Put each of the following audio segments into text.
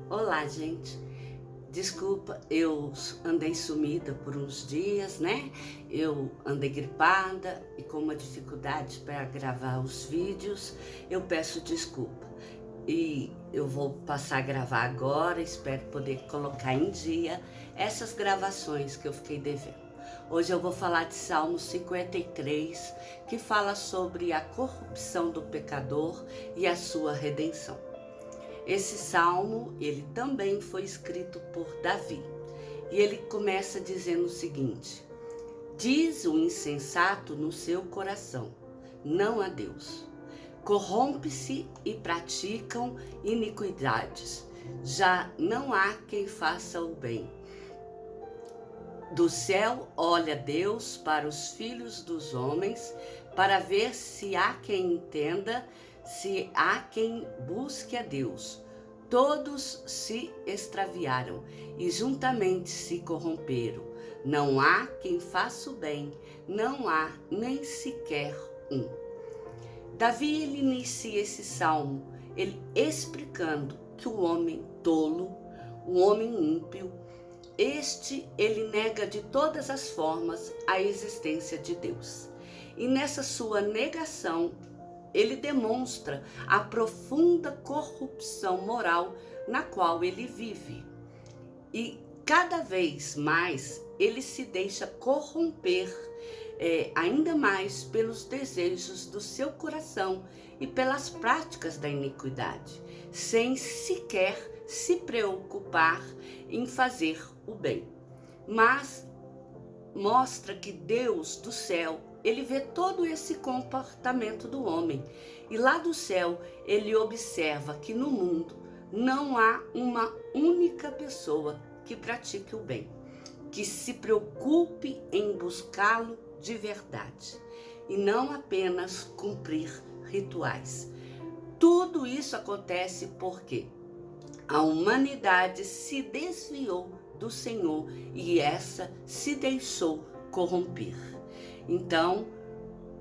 Olá, gente. Desculpa, eu andei sumida por uns dias, né? Eu andei gripada e com uma dificuldade para gravar os vídeos. Eu peço desculpa. E eu vou passar a gravar agora, espero poder colocar em dia essas gravações que eu fiquei devendo. Hoje eu vou falar de Salmo 53, que fala sobre a corrupção do pecador e a sua redenção. Esse salmo, ele também foi escrito por Davi. E ele começa dizendo o seguinte: diz o insensato no seu coração, não a Deus. Corrompe-se e praticam iniquidades. Já não há quem faça o bem. Do céu olha Deus para os filhos dos homens, para ver se há quem entenda, se há quem busque a Deus. Todos se extraviaram e juntamente se corromperam. Não há quem faça o bem, não há nem sequer um. Davi ele inicia esse salmo ele explicando que o homem tolo, o homem ímpio, ele nega de todas as formas a existência de Deus. E nessa sua negação, ele demonstra a profunda corrupção moral na qual ele vive. E cada vez mais ele se deixa corromper ainda mais pelos desejos do seu coração e pelas práticas da iniquidade, sem sequer se preocupar em fazer o bem. Mas mostra que Deus do céu, ele vê todo esse comportamento do homem. E lá do céu, ele observa que no mundo não há uma única pessoa que pratique o bem, que se preocupe em buscá-lo de verdade, e não apenas cumprir rituais. Tudo isso acontece porque a humanidade se desviou do Senhor e essa se deixou corromper. Então,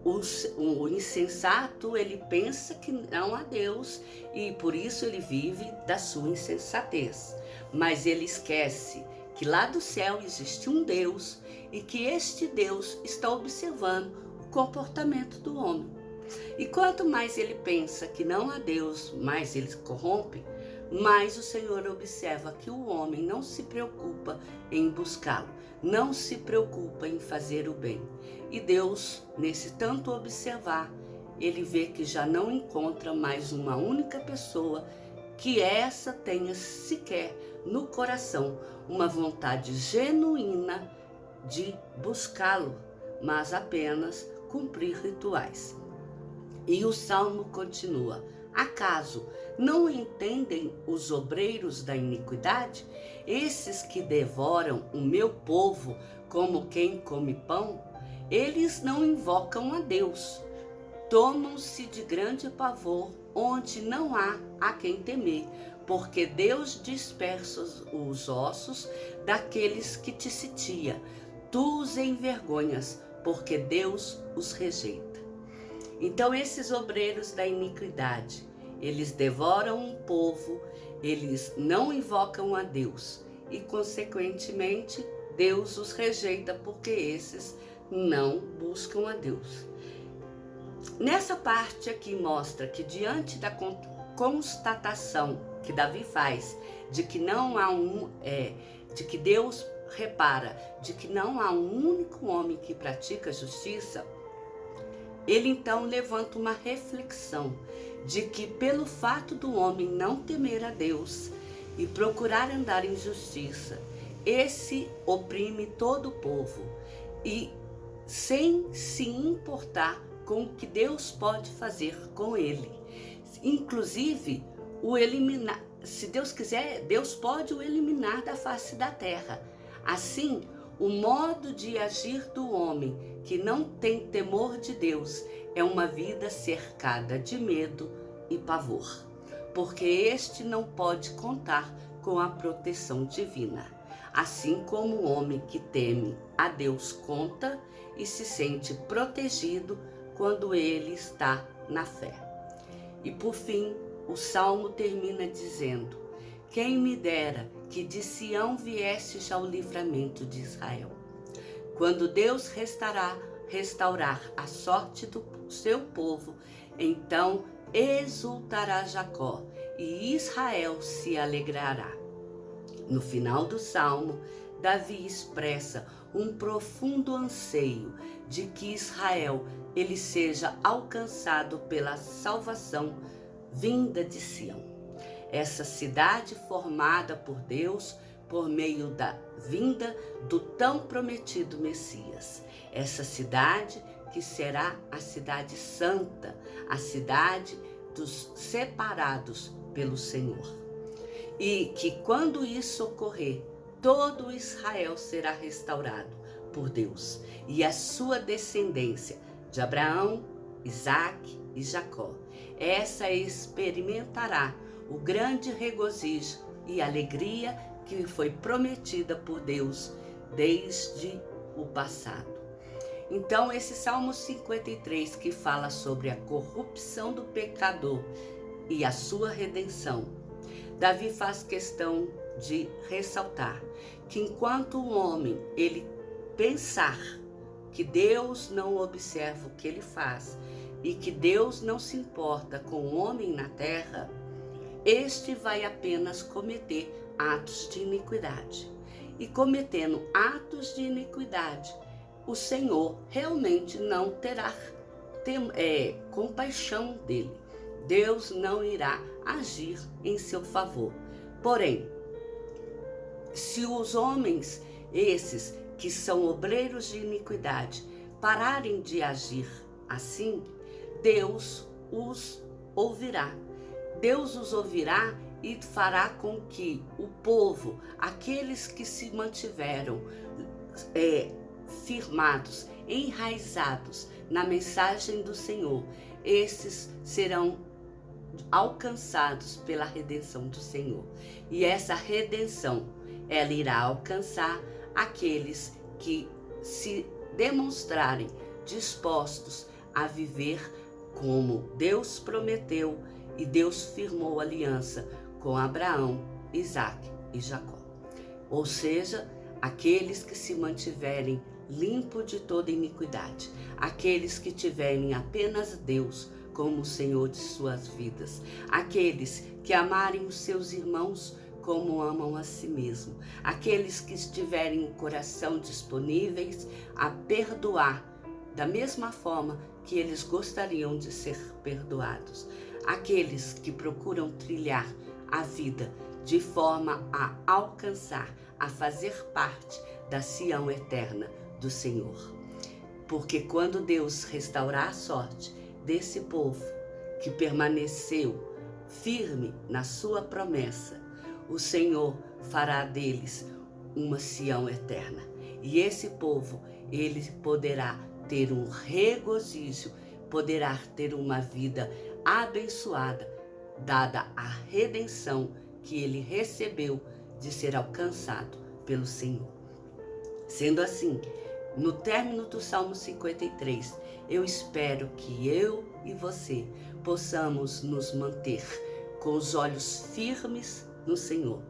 o insensato, ele pensa que não há Deus e por isso ele vive da sua insensatez. Mas ele esquece que lá do céu existe um Deus e que este Deus está observando o comportamento do homem. E quanto mais ele pensa que não há Deus, mais ele se corrompe, mas o Senhor observa que o homem não se preocupa em buscá-lo, não se preocupa em fazer o bem. E Deus, nesse tanto observar, ele vê que já não encontra mais uma única pessoa que essa tenha sequer no coração uma vontade genuína de buscá-lo, mas apenas cumprir rituais. E o salmo continua: acaso não entendem os obreiros da iniquidade, esses que devoram o meu povo como quem come pão? Eles não invocam a Deus, tomam-se de grande pavor, onde não há a quem temer, porque Deus dispersa os ossos daqueles que te sitiam. Tu os envergonhas, porque Deus os rejeita. Então esses obreiros da iniquidade, eles devoram um povo, eles não invocam a Deus e consequentemente Deus os rejeita porque esses não buscam a Deus. Nessa parte aqui mostra que diante da constatação que Davi faz de que não há de que Deus repara de que não há um único homem que pratica justiça, ele então levanta uma reflexão de que pelo fato do homem não temer a Deus e procurar andar em justiça, esse oprime todo o povo e sem se importar com o que Deus pode fazer com ele. Inclusive, o eliminar, se Deus quiser, Deus pode o eliminar da face da terra. Assim, o modo de agir do homem que não tem temor de Deus é uma vida cercada de medo e pavor, porque este não pode contar com a proteção divina. Assim como o homem que teme a Deus conta e se sente protegido quando ele está na fé. E por fim, o Salmo termina dizendo quem me dera que de Sião viesse já o livramento de Israel. Quando Deus restaurar a sorte do seu povo, então exultará Jacó e Israel se alegrará. No final do Salmo, Davi expressa um profundo anseio de que Israel ele seja alcançado pela salvação vinda de Sião. Essa cidade formada por Deus por meio da vinda do tão prometido Messias. Essa cidade que será a cidade santa, a cidade dos separados pelo Senhor. E que quando isso ocorrer, todo Israel será restaurado por Deus e a sua descendência de Abraão, Isaque e Jacó. Essa experimentará o grande regozijo e alegria que foi prometida por Deus desde o passado. Então, esse Salmo 53 que fala sobre a corrupção do pecador e a sua redenção, Davi faz questão de ressaltar que enquanto o homem ele pensar que Deus não observa o que ele faz e que Deus não se importa com o homem na terra, este vai apenas cometer atos de iniquidade. E cometendo atos de iniquidade, o Senhor realmente não terá compaixão dele. Deus não irá agir em seu favor. Porém, se os homens, esses que são obreiros de iniquidade, pararem de agir assim, Deus os ouvirá. Deus os ouvirá e fará com que o povo, aqueles que se mantiveram firmados, enraizados na mensagem do Senhor, esses serão alcançados pela redenção do Senhor. E essa redenção, ela irá alcançar aqueles que se demonstrarem dispostos a viver como Deus prometeu e Deus firmou aliança com Abraão, Isaque e Jacó. Ou seja, aqueles que se mantiverem limpos de toda iniquidade, aqueles que tiverem apenas Deus como o Senhor de suas vidas, aqueles que amarem os seus irmãos como amam a si mesmo, aqueles que estiverem o coração disponíveis a perdoar da mesma forma que eles gostariam de ser perdoados, aqueles que procuram trilhar a vida de forma a alcançar, a fazer parte da Sião eterna do Senhor. Porque quando Deus restaurar a sorte desse povo que permaneceu firme na sua promessa, o Senhor fará deles uma Sião eterna. E esse povo, ele poderá ter um regozijo, poderá ter uma vida abençoada, dada a redenção que ele recebeu de ser alcançado pelo Senhor. Sendo assim, no término do Salmo 53, eu espero que eu e você possamos nos manter com os olhos firmes no Senhor,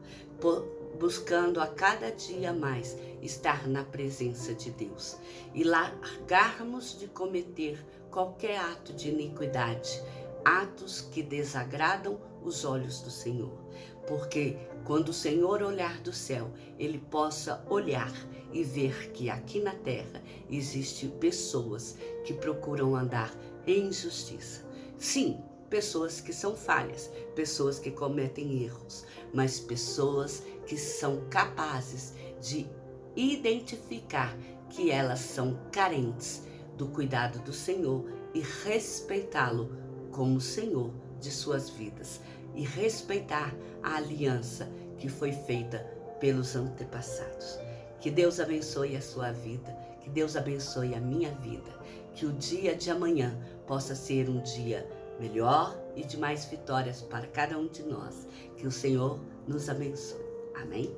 buscando a cada dia mais estar na presença de Deus e largarmos de cometer qualquer ato de iniquidade, atos que desagradam os olhos do Senhor. Porque quando o Senhor olhar do céu, ele possa olhar e ver que aqui na terra existem pessoas que procuram andar em justiça. Sim, pessoas que são falhas, pessoas que cometem erros, mas pessoas que são capazes de identificar que elas são carentes do cuidado do Senhor e respeitá-lo como Senhor de suas vidas e respeitar a aliança que foi feita pelos antepassados. Que Deus abençoe a sua vida, que Deus abençoe a minha vida, que o dia de amanhã possa ser um dia melhor e de mais vitórias para cada um de nós. Que o Senhor nos abençoe. Amém?